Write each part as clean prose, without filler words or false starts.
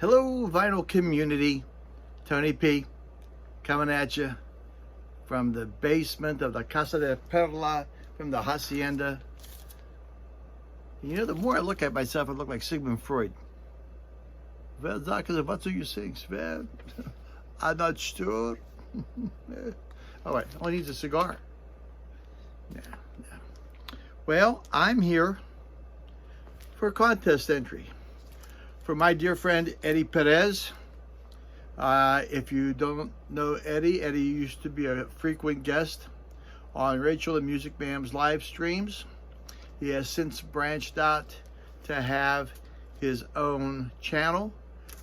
Hello, vinyl community. Tony P. coming at you from the basement of the Casa de Perla, from the Hacienda. You know, the more I look at myself, I look like Sigmund Freud. Wer sagt, was do you think, Sven? I'm not sure. All right, all he needs a cigar. Yeah. Well, I'm here for a contest entry for my dear friend Eddie Perez. If you don't know Eddie used to be a frequent guest on Rachel and Music Mam's live streams. He has since branched out to have his own channel.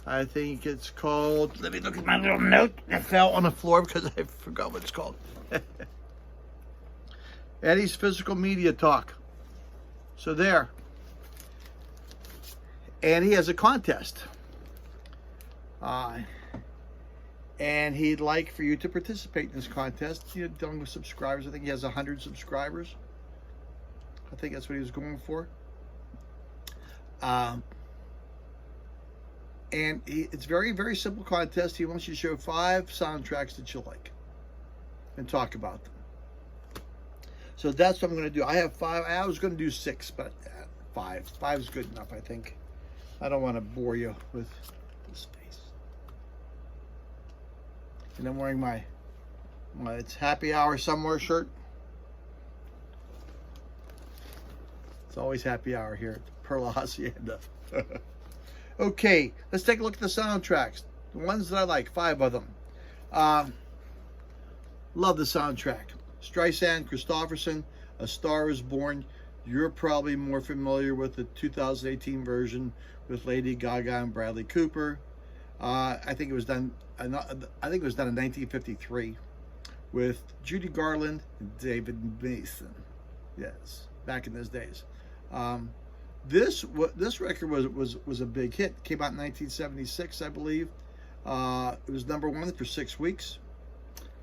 I think it's called, let me look at my little note that fell on the floor because I forgot what it's called. Eddie's Physical Media Talk. So there. And he has a contest. And he'd like for you to participate in this contest. You know, dealing with subscribers. I think he has 100 subscribers. I think that's what he was going for. It's very, very simple contest. He wants you to show 5 soundtracks that you like and talk about them. So that's what I'm going to do. I have 5. I was going to do 6, but 5. 5 is good enough, I think. I don't want to bore you with the space. And I'm wearing my it's happy hour somewhere shirt. It's always happy hour here at the Perla Hacienda. Okay, let's take a look at the soundtracks. The ones that I like, 5 of them. Love the soundtrack. Streisand, Christofferson, A Star Is Born. You're probably more familiar with the 2018 version with Lady Gaga and Bradley Cooper. I think it was done. I think it was done in 1953 with Judy Garland and David Mason. Yes, back in those days. This record was a big hit. It came out in 1976, I believe. It was #1 for 6 weeks.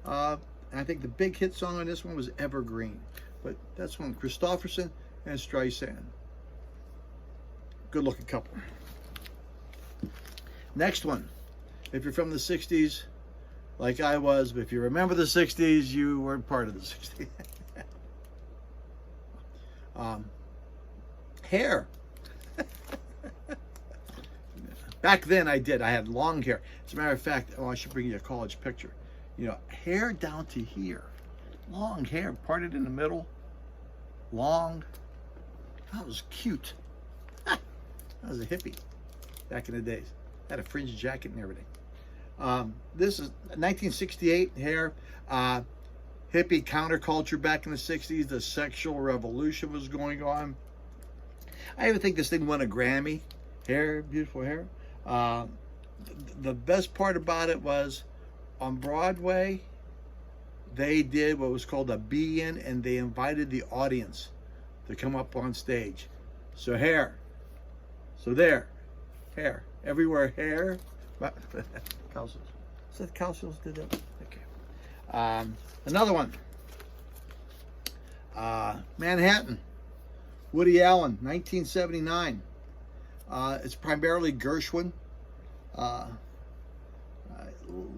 And I think the big hit song on this one was Evergreen. But that's one, Christofferson and Streisand. Good looking couple. Next one. If you're from the 60s, like I was, but if you remember the 60s, you weren't part of the 60s. Hair. Back then I did. I had long hair. As a matter of fact, I should bring you a college picture. You know, hair down to here. Long hair, parted in the middle. Long. That was cute. I was a hippie back in the days. Had a fringe jacket and everything. This is 1968 hair. Hippie counterculture back in the 60s. The sexual revolution was going on. I even think this thing won a Grammy. Hair, beautiful hair. The best part about it was on Broadway, they did what was called a be-in, and they invited the audience to come up on stage. So hair. So there. Hair. Everywhere hair. Calcius. Said Calcius did that. Okay. Another one. Manhattan. Woody Allen, 1979. It's primarily Gershwin. A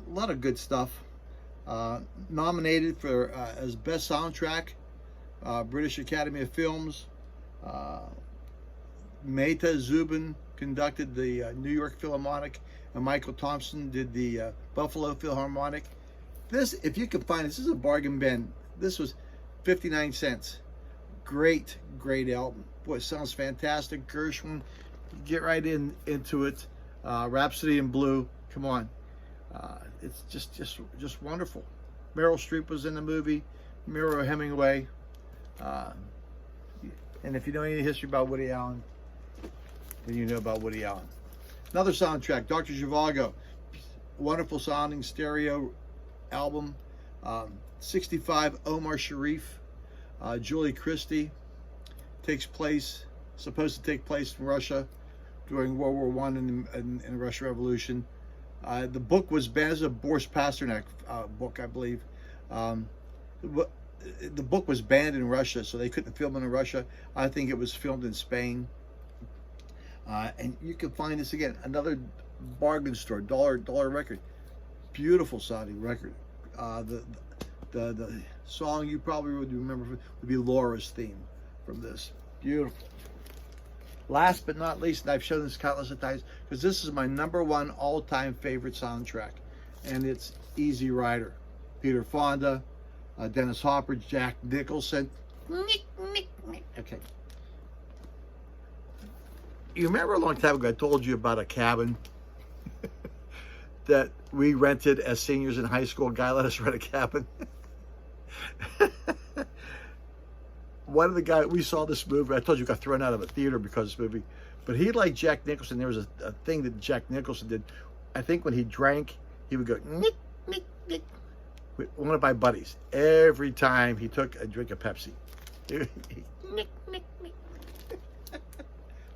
lot of good stuff. Nominated for as best soundtrack, British Academy of Films. Meta Zubin conducted the New York Philharmonic, and Michael Thompson did the Buffalo Philharmonic. This, if you can find it, this is a bargain bin. This was 59 cents. Great album. Boy, it sounds fantastic. Gershwin, get right into it. Rhapsody in Blue, come on. It's just wonderful. Meryl Streep was in the movie. Miro Hemingway. And if you know any history about Woody Allen, then you know about Woody Allen. Another soundtrack, Dr. Zhivago. Wonderful sounding stereo album. 65, Omar Sharif. Julie Christie. Supposed to take place in Russia during World War I and the Russian Revolution. The book was banned. It's a Boris Pasternak book, I believe. The book was banned in Russia, so they couldn't film it in Russia. I think it was filmed in Spain. And you can find this again, another bargain store, dollar record. Beautiful sounding record. The song you probably would remember would be Laura's theme from this. Beautiful. Last but not least, and I've shown this countless of times, because this is my #1 all-time favorite soundtrack, and it's Easy Rider. Peter Fonda, Dennis Hopper, Jack Nicholson. Okay. You remember a long time ago I told you about a cabin that we rented as seniors in high school? A guy let us rent a cabin. One of the guys, we saw this movie. I told you, got thrown out of a theater because of this movie. But he liked Jack Nicholson. There was a thing that Jack Nicholson did. I think when he drank, he would go, nick, nick, nick. One of my buddies, every time he took a drink of Pepsi. Nick, nick, nick.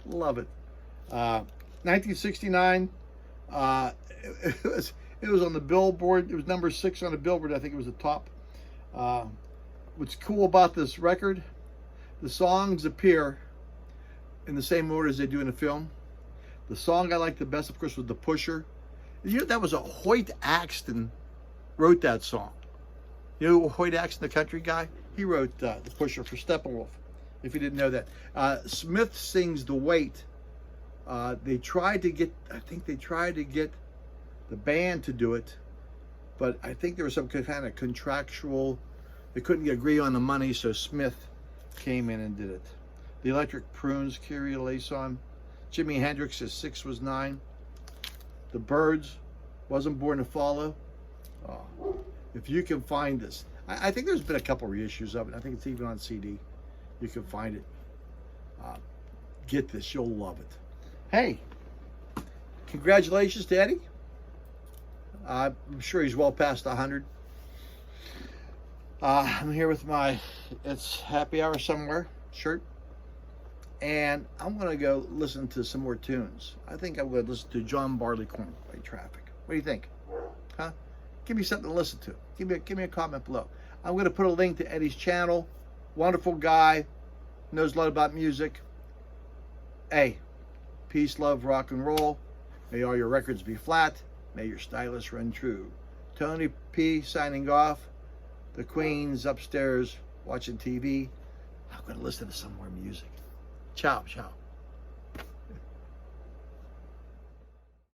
Love it. 1969. It was on the Billboard. It was #6 on the Billboard. I think it was the top. What's cool about this record, the songs appear in the same order as they do in the film. The song I liked the best, of course, was The Pusher. You know, that was a Hoyt Axton wrote that song. You know Hoyt Axton, the country guy? He wrote The Pusher for Steppenwolf, if you didn't know that. Smith sings The Weight. They tried to get, I think they tried to get the band to do it, but I think there was some kind of contractual, they couldn't agree on the money, so Smith came in and did it. The Electric Prunes, Kyrie Eleison. Jimi Hendrix's 6 Was 9. The Byrds, Wasn't Born to Follow. Oh, if you can find this. I think there's been a couple reissues of it. I think it's even on CD. You can find it. Get this, you'll love it. Hey, congratulations to Eddie. I'm sure he's well past 100. I'm here with my It's Happy Hour Somewhere shirt. And I'm going to go listen to some more tunes. I think I'm going to listen to John Barleycorn by Traffic. What do you think? Huh? Give me something to listen to. Give me a comment below. I'm going to put a link to Eddie's channel. Wonderful guy. Knows a lot about music. Hey, peace, love, rock and roll. May all your records be flat. May your stylus run true. Tony P signing off. The Queen's upstairs watching TV. I'm going to listen to some more music. Ciao, ciao.